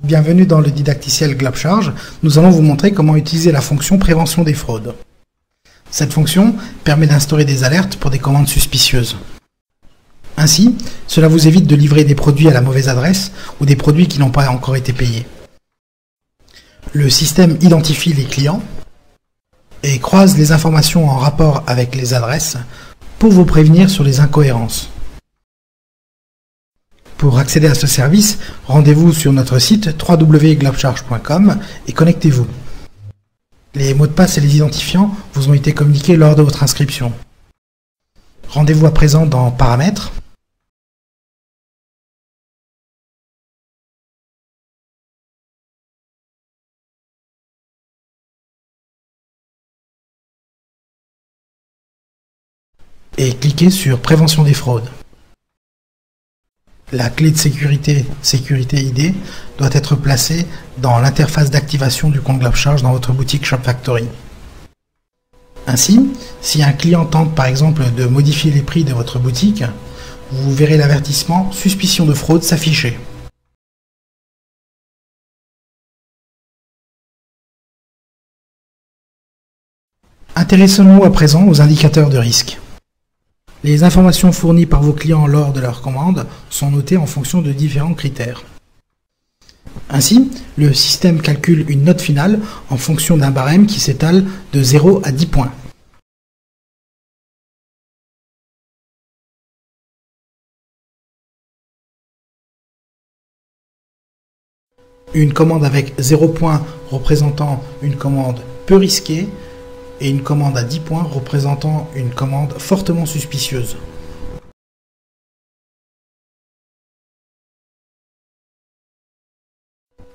Bienvenue dans le didacticiel Globcharge. Nous allons vous montrer comment utiliser la fonction prévention des fraudes. Cette fonction permet d'instaurer des alertes pour des commandes suspicieuses. Ainsi, cela vous évite de livrer des produits à la mauvaise adresse ou des produits qui n'ont pas encore été payés. Le système identifie les clients et croise les informations en rapport avec les adresses pour vous prévenir sur les incohérences. Pour accéder à ce service, rendez-vous sur notre site www.globcharge.com et connectez-vous. Les mots de passe et les identifiants vous ont été communiqués lors de votre inscription. Rendez-vous à présent dans Paramètres, et cliquez sur Prévention des fraudes. La clé de sécurité Sécurité ID doit être placée dans l'interface d'activation du compte Globcharge dans votre boutique Shop Factory. Ainsi, si un client tente par exemple de modifier les prix de votre boutique, vous verrez l'avertissement Suspicion de fraude s'afficher. Intéressons-nous à présent aux indicateurs de risque. Les informations fournies par vos clients lors de leur commande sont notées en fonction de différents critères. Ainsi, le système calcule une note finale en fonction d'un barème qui s'étale de 0 à 10 points. Une commande avec 0 points représentant une commande peu risquée et une commande à 10 points représentant une commande fortement suspicieuse.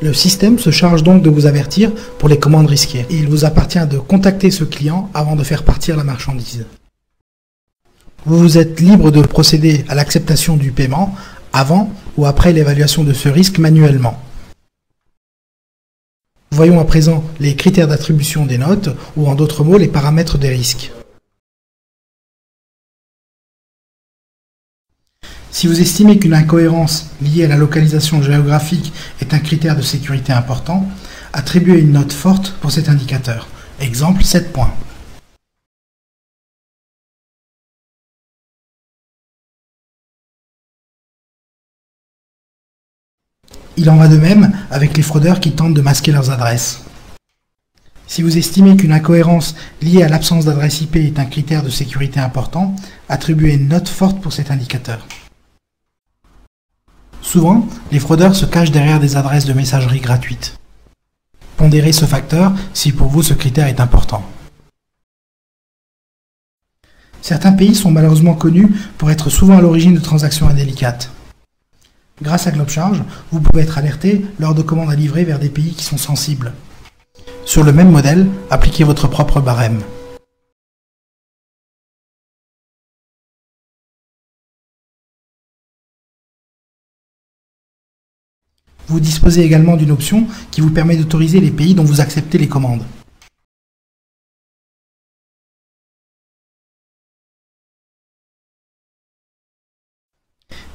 Le système se charge donc de vous avertir pour les commandes risquées et il vous appartient de contacter ce client avant de faire partir la marchandise. Vous êtes libre de procéder à l'acceptation du paiement avant ou après l'évaluation de ce risque manuellement. Voyons à présent les critères d'attribution des notes, ou en d'autres mots, les paramètres des risques. Si vous estimez qu'une incohérence liée à la localisation géographique est un critère de sécurité important, attribuez une note forte pour cet indicateur. Exemple 7 points. Il en va de même avec les fraudeurs qui tentent de masquer leurs adresses. Si vous estimez qu'une incohérence liée à l'absence d'adresse IP est un critère de sécurité important, attribuez une note forte pour cet indicateur. Souvent, les fraudeurs se cachent derrière des adresses de messagerie gratuites. Pondérez ce facteur si pour vous ce critère est important. Certains pays sont malheureusement connus pour être souvent à l'origine de transactions indélicates. Grâce à Globcharge, vous pouvez être alerté lors de commandes à livrer vers des pays qui sont sensibles. Sur le même modèle, appliquez votre propre barème. Vous disposez également d'une option qui vous permet d'autoriser les pays dont vous acceptez les commandes.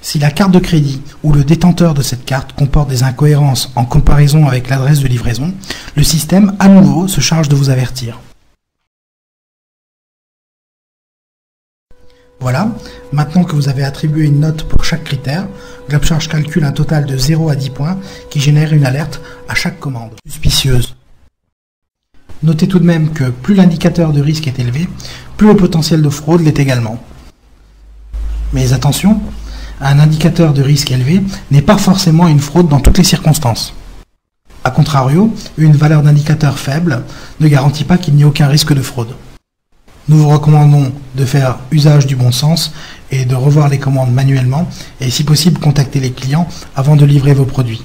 Si la carte de crédit ou le détenteur de cette carte comporte des incohérences en comparaison avec l'adresse de livraison, le système, à nouveau, se charge de vous avertir. Voilà, maintenant que vous avez attribué une note pour chaque critère, Globcharge calcule un total de 0 à 10 points qui génère une alerte à chaque commande suspicieuse. Notez tout de même que plus l'indicateur de risque est élevé, plus le potentiel de fraude l'est également. Mais attention, un indicateur de risque élevé n'est pas forcément une fraude dans toutes les circonstances. A contrario, une valeur d'indicateur faible ne garantit pas qu'il n'y ait aucun risque de fraude. Nous vous recommandons de faire usage du bon sens et de revoir les commandes manuellement et si possible contacter les clients avant de livrer vos produits.